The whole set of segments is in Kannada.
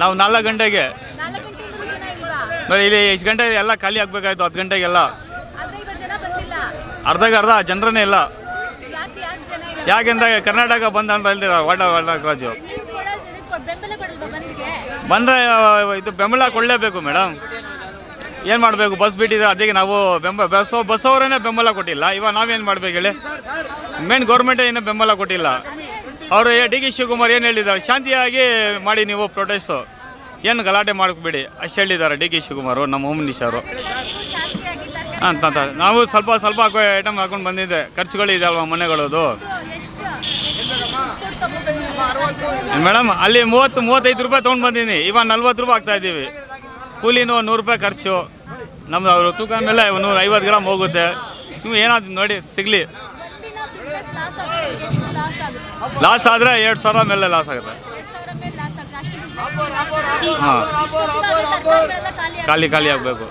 ನಾವು 4 ಗಂಟೆಗೆ 4 ಗಂಟೆಯಿಂದ ಜನ ಇಲ್ವಾ? ನೋಡಿ ಇಲ್ಲಿ ಎಷ್ಟು ಗಂಟೆ ಎಲ್ಲ ಖಾಲಿ ಆಗಬೇಕಾಯ್ತು 10 ಗಂಟೆಗೆಲ್ಲ ಆದ್ರೆ ಇವತ್ತು ಜನ ಬಂದಿಲ್ಲ. ಅರ್ಧಕ್ಕೆ ಅರ್ಧ ಜನರೇ ಇಲ್ಲ. ಯಾಕೆ ಜನ ಇಲ್ಲ? ಯಾಕೆಂದ್ರೆ ಕರ್ನಾಟಕ ಬಂದ್ ಅಂತ ಹೇಳ್ತೀರ ರಾಜು ನೀವು ಕೂಡ ಬೆಂಬಲ ಕೊಡಲ್ವಾ ಬಂದ್ಗೆ? ಬಂದರೆ ಇದು ಬೆಂಬಲ ಕೊಡಲೇಬೇಕು ಮೇಡಮ್. ಏನು ಮಾಡಬೇಕು? ಬಸ್ ಬಿಟ್ಟಿದ್ರೆ ಅದಕ್ಕೆ ನಾವು ಬಸ್ ಅವರೇನೇ ಬೆಂಬಲ ಕೊಟ್ಟಿಲ್ಲ. ಇವಾಗ ನಾವೇನು ಮಾಡಬೇಕು ಹೇಳಿ? ಮೇನ್ ಗೌರ್ಮೆಂಟೇ ಏನೂ ಬೆಂಬಲ ಕೊಟ್ಟಿಲ್ಲ. ಅವರು ಡಿ ಕೆ ಶಿವಕುಮಾರ್ ಏನು ಹೇಳಿದ್ದಾರೆ, ಶಾಂತಿಯಾಗಿ ಮಾಡಿ ನೀವು ಪ್ರೊಟೆಸ್ಟು, ಏನು ಗಲಾಟೆ ಮಾಡಬೇಡಿ ಅಷ್ಟು ಹೇಳಿದ್ದಾರೆ ಡಿ ಕೆ ಶಿವಕುಮಾರ್ ನಮ್ಮ ಹೋಮ್ ಮಿನಿಸ್ಟರು ಅಂತ. ನಾವು ಸ್ವಲ್ಪ ಐಟಮ್ ಹಾಕೊಂಡು ಬಂದಿದ್ದೆ, ಖರ್ಚುಗಳಿದೆ ಅಲ್ವಾ ಮನೆಗಳದು ಮೇಡಮ್. ಅಲ್ಲಿ 30-35 ರೂಪಾಯಿ ತೊಗೊಂಡು ಬಂದಿದ್ದೀನಿ, ಇವಾಗ 40 ರೂಪಾಯಿ ಆಗ್ತಾ ಇದ್ದೀವಿ. ಕೂಲಿನೂ 100 ರೂಪಾಯಿ ಖರ್ಚು ನಮ್ದು. ಅವರು ತೂಕ ಮೇಲೆ 150 ಗ್ರಾಮ್ ಹೋಗುತ್ತೆ. ಸುಮ್ಮನೆ ಏನಾದ್ರು ನೋಡಿ ಸಿಗಲಿ. ಲಾಸ್ ಆದರೆ 2,000 ಮೇಲೆ ಲಾಸ್ ಆಗುತ್ತೆ. ಹಾಂ, ಖಾಲಿ ಆಗಬೇಕು.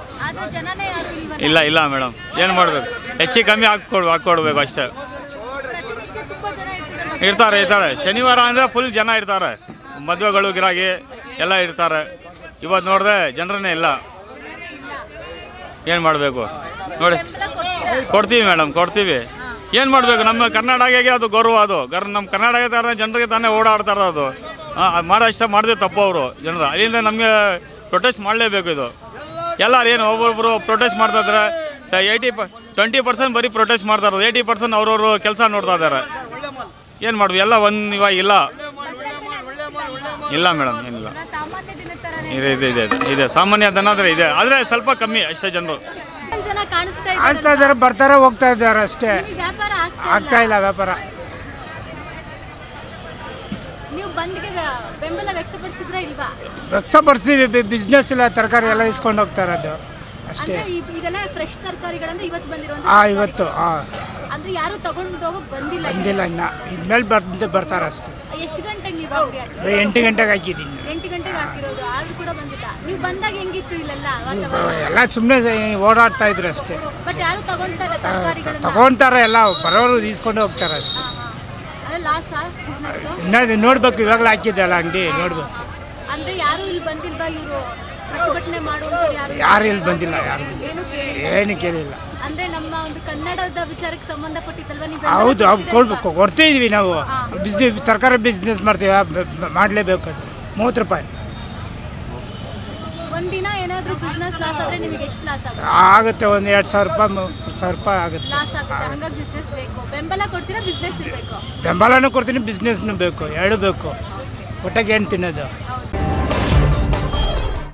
ಇಲ್ಲ ಮೇಡಮ್, ಏನು ಮಾಡಬೇಕು? ಹೆಚ್ಚಿಗೆ ಕಮ್ಮಿ ಹಾಕ್ಕೊಡ್ಬೇಕು ಅಷ್ಟೇ. ಇರ್ತಾರೆ ಶನಿವಾರ ಅಂದರೆ ಫುಲ್ ಜನ ಇರ್ತಾರೆ. ಮದುವೆಗಳು ಗಿರಾಗಿ ಎಲ್ಲ ಇರ್ತಾರೆ. ಇವತ್ತು ನೋಡಿದ್ರೆ ಜನರನ್ನೇ ಇಲ್ಲ. ಏನು ಮಾಡಬೇಕು ನೋಡಿ? ಕೊಡ್ತೀವಿ ಮೇಡಮ್, ಕೊಡ್ತೀವಿ. ಏನು ಮಾಡಬೇಕು? ನಮ್ಮ ಕರ್ನಾಟಕಕ್ಕೆ ಅದು ಗೌರವ. ಅದು ನಮ್ಮ ಕರ್ನಾಟಕ ಥರ ಜನರಿಗೆ ತಾನೇ ಓಡಾಡ್ತಾರೆ. ಅದು ಮಾಡೋ ಇಷ್ಟ ಮಾಡಿದ್ರೆ ತಪ್ಪು ಅವರು ಜನರು. ಅಲ್ಲಿಂದ ನಮಗೆ ಪ್ರೊಟೆಸ್ಟ್ ಮಾಡಲೇಬೇಕು. ಇದು ಎಲ್ಲರೂ ಏನು ಒಬ್ಬೊಬ್ಬರು ಪ್ರೊಟೆಸ್ಟ್ ಮಾಡ್ತಾಯಿದ್ದಾರೆ. 20% ಬರೀ ಪ್ರೊಟೆಸ್ಟ್ ಮಾಡ್ತಾರೆ, 80% ಅವ್ರವರು ಕೆಲಸ ನೋಡ್ತಾ ಇದ್ದಾರೆ. ಏನು ಮಾಡ್ಬೇಕು? ಎಲ್ಲ ಇವಾಗ ಇಲ್ಲ ಮೇಡಮ್, ಏನಿಲ್ಲ. ಇದೆ ಸಾಮಾನ್ಯ ದನ ಇದೆ, ಆದರೆ ಸ್ವಲ್ಪ ಕಮ್ಮಿ ಅಷ್ಟೇ ಜನರು ಕಾಣಿಸ್ತಾ ಇದ್ದಾರೆ, ಬರ್ತಾರೆ ಹೋಗ್ತಾ ಇದ್ದಾರೆ ಅಷ್ಟೇ. ಆಗ್ತಾ ಇಲ್ಲ ವ್ಯಾಪಾರ. ನೀವು ಬಂದ್ಗೆ ಬೆಂಬಲ ವ್ಯಕ್ತಪಡಿಸಿದ್ರೆ ಇಲ್ವಾ? ವ್ಯಕ್ತಪಡಿಸ್ತೀವಿ. ಬಿಸ್ನೆಸ್ ಇಲ್ಲ, ತರಕಾರಿ ಎಲ್ಲ ಇಸ್ಕೊಂಡು ಹೋಗ್ತಾರೆ, ಅದು ಅಷ್ಟೇ. ಇದೆಲ್ಲ ಫ್ರೆಶ್ ತರಕಾರಿಗಳಂದ್ರೆ ಇವತ್ತು ಬಂದಿರೋದು? ಇವತ್ತು ಅಂದ್ರೆ ಯಾರು ತಗೊಂಡು ಹೋಗಕ್ಕೆ ಬಂದಿಲ್ಲ ಇನ್ನ ಇದ್ಮೇಲೆ ಬರ್ತಾರೆ ಅಷ್ಟೇ. ಎಷ್ಟು ಗಂಟೆಗೆ ನೀವು ಬಂದ್ಗೆ? 8 ಗಂಟೆಗೆ ಹಾಕಿದ್ದೀನಿ. 8 ಗಂಟೆಗೆ ಹಾಕಿರೋದು, ಆದ್ರೂ ಕೂಡ ಬಂದಿಲ್ಲ. ನೀವು ಬಂದಾಗ ಹೆಂಗಿತ್ತು ಇಲ್ಲೆಲ್ಲ? ಎಲ್ಲ ಸುಮ್ಮನೆ ಓಡಾಡ್ತಾ ಇದ್ರು ಅಷ್ಟೇ. ಬಟ್ ಯಾರು ತಗೊಂತಾರೆ ತರಕಾರಿಗಳನ್ನ? ತಗೊಂತಾರೆ, ಎಲ್ಲ ಬರೋರು ಈಸ್ಕೊಂಡು ಹೋಗ್ತಾರೆ ಅಷ್ಟೇ. ಇನ್ನೂ ನೋಡ್ಬೇಕು, ಇವಾಗಲೇ ಹಾಕಿದ್ದಲ್ಲ ಅಂಗಡಿ, ನೋಡ್ಬೇಕು. ಅಂದ್ರೆ ಯಾರು ಇಲ್ಲಿ ಬಂದಿಲ್ವಾ? ಇವರು ಪ್ರತಿಭಟನೆ ಮಾಡುವಂತ ಯಾರು ಇಲ್ಲಿ ಬಂದಿಲ್ಲ, ಯಾರು ಏನು ಕೇಳಿಲ್ಲ. ಅಂದ್ರೆ ನಮ್ಮ ಒಂದು ಕನ್ನಡದ ವಿಚಾರಕ್ಕೆ ಸಂಬಂಧಪಟ್ಟಿದ್ದಲ್ವಾ ನೀವು? ಹೌದು, ಕೊಡ್ತಿದ್ವಿ ನಾವು. ತರಕಾರಿ ಬಿಸ್ನೆಸ್ ಮಾಡ್ತೀವಿ, ಮಾಡಲೇಬೇಕು. ಅದು 30 ರೂಪಾಯಿ. ಒಂದಿನ ಏನಾದರೂ ಬಿಸ್ನೆಸ್ ಲಾಸ್ ಆದರೆ ನಿಮಗೆ ಎಷ್ಟು ಲಾಸ್ ಆಗುತ್ತೆ? ಒಂದು 2,000 ರೂಪಾಯಿ 3,000 ರೂಪಾಯಿ ಆಗುತ್ತೆ. ಲಾಸ್ ಆಗುತ್ತೆ. ಹಂಗಾಗಿ ಬಿಸ್ನೆಸ್ ಬೇಕು. ಬೆಂಬಲ ಕೊಡ್ತೀರಾ? ಬಿಸ್ನೆಸ್ ಇರಬೇಕು. ಬೆಂಬಲನೂ ಕೊಡ್ತೀನಿ, ಬಿಸ್ನೆಸ್ನೂ ಬೇಕು, ಎರಡು ಬೇಕು. ಒಟ್ಟಾಗಿ ಏನು ತಿನ್ನೋದು?